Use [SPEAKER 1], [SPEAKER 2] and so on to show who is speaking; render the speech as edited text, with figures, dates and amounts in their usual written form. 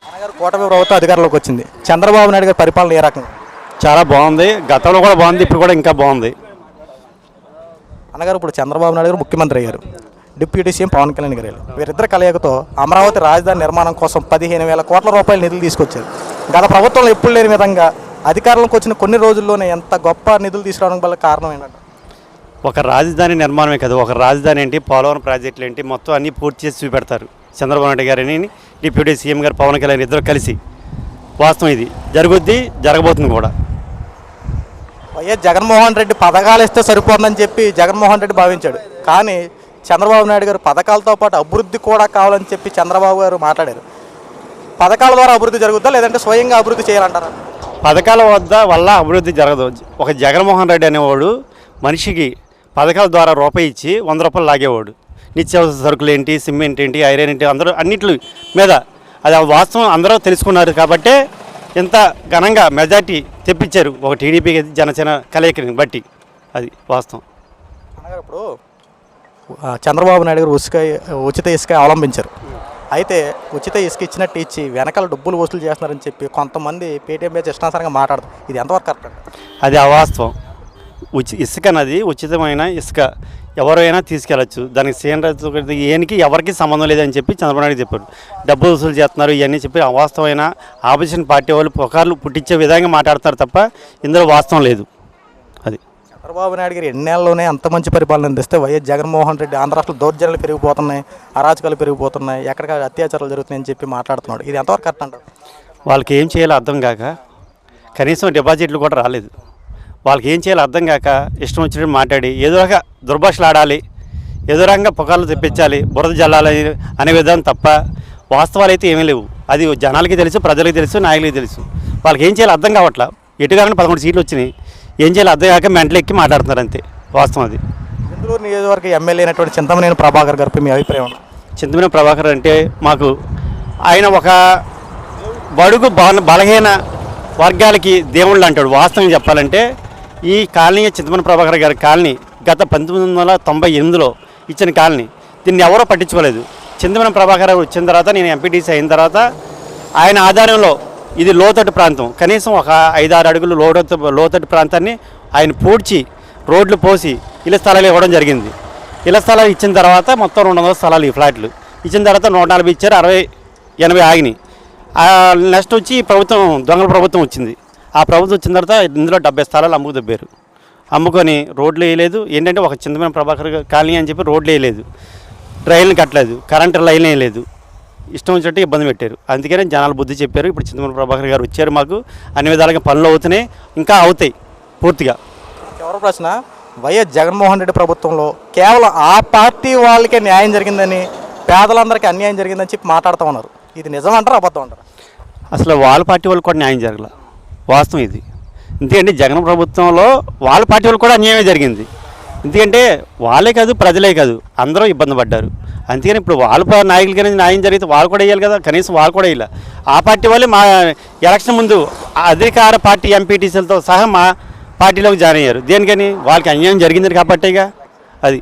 [SPEAKER 1] అన్నగారు కూటమి ప్రభుత్వం అధికారంలోకి వచ్చింది. చంద్రబాబు నాయుడు గారి పరిపాలన ఏ రకంగా?
[SPEAKER 2] చాలా బాగుంది. గతంలో కూడా బాగుంది, ఇప్పుడు కూడా ఇంకా బాగుంది.
[SPEAKER 1] అన్నగారు ఇప్పుడు చంద్రబాబు నాయుడు గారు ముఖ్యమంత్రి అయ్యారు, డిప్యూటీ సీఎం పవన్ కళ్యాణ్ గారు వీరిద్దరు కలయికతో అమరావతి రాజధాని నిర్మాణం కోసం 15,000 కోట్ల రూపాయల నిధులు తీసుకొచ్చారు. గత ప్రభుత్వంలో ఎప్పుడు లేని విధంగా అధికారంలోకి వచ్చిన కొన్ని రోజుల్లోనే ఎంత గొప్ప నిధులు తీసుకురావడం వల్ల కారణం ఏంటంటే
[SPEAKER 2] ఒక రాజధాని నిర్మాణమే కదా, ఒక రాజధాని ఏంటి, పోలవరం ప్రాజెక్టులు ఏంటి, మొత్తం అన్నీ పూర్తి చేసి చూపెడతారు. చంద్రబాబు నాయుడు గారిని డిప్యూటీ సీఎం గారు పవన్ కళ్యాణ్ ఇద్దరు కలిసి. వాస్తవం ఇది జరుగుద్ది, జరగబోతుంది కూడా.
[SPEAKER 1] వైఎస్ జగన్మోహన్ రెడ్డి పథకాలు ఇస్తే సరిపోతుందని చెప్పి జగన్మోహన్ రెడ్డి భావించాడు. కానీ చంద్రబాబు నాయుడు గారు పథకాలతో పాటు అభివృద్ధి కూడా కావాలని చెప్పి చంద్రబాబు గారు మాట్లాడారు. పథకాల ద్వారా అభివృద్ధి జరుగుతుందా లేదంటే స్వయంగా అభివృద్ధి చేయాలంటారా?
[SPEAKER 2] పథకాల వల్ల అభివృద్ధి జరగదు. ఒక జగన్మోహన్ రెడ్డి అనేవాడు మనిషికి పథకాల ద్వారా రూపాయి ఇచ్చి 100 రూపాయలు లాగేవాడు. నిత్యావసర సరుకులు ఏంటి, సిమెంట్ ఏంటి, ఐరన్ ఏంటి, అందరూ అన్నింటి మీద అది వాస్తవం అందరూ తెలుసుకున్నారు. కాబట్టే ఇంత ఘనంగా మెజార్టీ తెప్పించారు ఒక టీడీపీ జనసేన కలయికని బట్టి. అది వాస్తవం.
[SPEAKER 1] ఇప్పుడు చంద్రబాబు నాయుడు గారు ఉచిత ఇసుక అవలంబించారు. అయితే ఉచిత ఇసుక ఇచ్చినట్టు ఇచ్చి వెనకాల డబ్బులు వసూలు చేస్తున్నారని చెప్పి కొంతమంది పేటీఎం మీద ఇష్టానుసారంగా మాట్లాడతారు. ఇది ఎంతవరకు కరెక్ట్ అండి?
[SPEAKER 2] అది అవాస్తవం. ఇసుక అన్నది ఉచితమైన ఇసుక ఎవరైనా తీసుకెళ్ళచ్చు. దానికి సేంద్రియ ఏనికి ఎవరికి సంబంధం లేదని చెప్పి చంద్రబాబు నాయుడు చెప్పారు. డబ్బులు వసూలు చేస్తున్నారు ఇవన్నీ చెప్పి అవాస్తవమైన ఆపోజిషన్ పార్టీ వాళ్ళు పుకార్లు పుట్టించే విధంగా మాట్లాడతారు తప్ప ఇందులో వాస్తవం లేదు. అది
[SPEAKER 1] చంద్రబాబు నాయుడు గారు ఎన్నేళ్ళలోనే అంత మంచి పరిపాలన అందిస్తే వైఎస్ జగన్మోహన్ రెడ్డి ఆంధ్ర రాష్ట్రంలో దౌర్జన్యాలు పెరిగిపోతున్నాయి, అరాచకాలు పెరిగిపోతున్నాయి, ఎక్కడికక్కడ అత్యాచారాలు జరుగుతున్నాయని చెప్పి మాట్లాడుతున్నాడు. ఇది ఎంతవరకు కరెక్ట్ అంటారు?
[SPEAKER 2] వాళ్ళకి ఏం చేయాలో అర్థం కాక కనీసం డిపాజిట్లు కూడా రాలేదు. వాళ్ళకి ఏం చేయాలో అర్థం కాక ఇష్టం వచ్చినట్టు మాట్లాడి ఏదో రకంగా దుర్భాషలు ఆడాలి, ఏదో రకంగా పుకార్లు తెప్పించాలి, బురద జల్లాలి అనే విధానం తప్ప వాస్తవాలు అయితే ఏమీ లేవు. అది జనాలకి తెలుసు, ప్రజలకి తెలుసు, నాయకులకి తెలుసు. వాళ్ళకి ఏం చేయాలో అర్థం కావట్లా. ఎటుగానే 11 సీట్లు వచ్చినాయి, ఏం చేయాలో అర్థం కాక మెంటలు ఎక్కి మాట్లాడుతున్నారు అంతే. వాస్తవం అది.
[SPEAKER 1] ఇందులూరు నియోజకవర్గ ఎమ్మెల్యే అయినటువంటి చింతమనేని ప్రభాకర్ గారిపై మీ అభిప్రాయం?
[SPEAKER 2] చింతమనేని ప్రభాకర్ అంటే మాకు ఆయన ఒక బడుగు బలహీన వర్గాలకి దేవుళ్ళు అంటాడు. వాస్తవం చెప్పాలంటే ఈ కాలనీ చింతమనేని ప్రభాకర్ గారి కాలనీ గత 1998లో ఇచ్చిన కాలనీ. దీన్ని ఎవరో పట్టించుకోలేదు. చింతమనేని ప్రభాకర్ వచ్చిన తర్వాత, నేను ఎంపీటీసీ అయిన తర్వాత ఆయన ఆధారంలో ఇది లోతట్టు ప్రాంతం, కనీసం ఒక 5-6 అడుగులు లోతట్టు ప్రాంతాన్ని ఆయన పూడ్చి రోడ్లు పోసి ఇళ్ల స్థలాలు ఇవ్వడం జరిగింది. ఇళ్ల స్థలాలు ఇచ్చిన తర్వాత మొత్తం 200 స్థలాలు ఈ ఫ్లాట్లు ఇచ్చిన తర్వాత 140 ఇచ్చారు, 60-80 ఆగినాయి. నెక్స్ట్ వచ్చి ప్రభుత్వం దొంగల ప్రభుత్వం వచ్చింది. ఆ ప్రభుత్వం వచ్చిన తర్వాత ఇందులో 70 స్థలాలు అమ్ముకు అమ్ముకొని రోడ్లు వేయలేదు. ఏంటంటే ఒక చింతమనేని ప్రభాకర్ కాలనీ అని చెప్పి రోడ్లు వేయలేదు, రైళ్లు కట్టలేదు, కరెంటు లైన్ వేయలేదు, ఇష్టం వచ్చినట్టు ఇబ్బంది పెట్టారు. అందుకనే జనాలు బుద్ధి చెప్పారు. ఇప్పుడు చింతమనేని ప్రభాకర్ గారు వచ్చారు, మాకు అన్ని విధాలుగా పనులు అవుతున్నాయి, ఇంకా అవుతాయి పూర్తిగా.
[SPEAKER 1] ఎవరో ప్రశ్న, వైఎస్ జగన్మోహన్ రెడ్డి ప్రభుత్వంలో కేవలం ఆ పార్టీ వాళ్ళకే న్యాయం జరిగిందని, పేదలందరికీ అన్యాయం జరిగిందని చెప్పి మాట్లాడుతూ ఉన్నారు. ఇది నిజం అంటారా అబద్ధం అంటారా?
[SPEAKER 2] అసలు వాళ్ళ పార్టీ వాళ్ళకి కూడా న్యాయం జరగల, వాస్తవం ఇది. ఎందుకంటే జగన్ ప్రభుత్వంలో వాళ్ళ పార్టీ వాళ్ళకి కూడా అన్యాయమే జరిగింది. ఎందుకంటే వాళ్ళే కాదు, ప్రజలే కాదు, అందరూ ఇబ్బంది పడ్డారు. అందుకని ఇప్పుడు వాళ్ళ నాయకులకి న్యాయం జరిగితే వాళ్ళు కూడా వేయాలి కదా, కనీసం వాళ్ళు కూడా వేయాలి. ఆ పార్టీ వాళ్ళే మా ఎలక్షన్ ముందు అధికార పార్టీ ఎంపీటీసీలతో సహా మా పార్టీలోకి జాయిన్ అయ్యారు. దేనికని? వాళ్ళకి అన్యాయం జరిగింది కాబట్టేగా. అది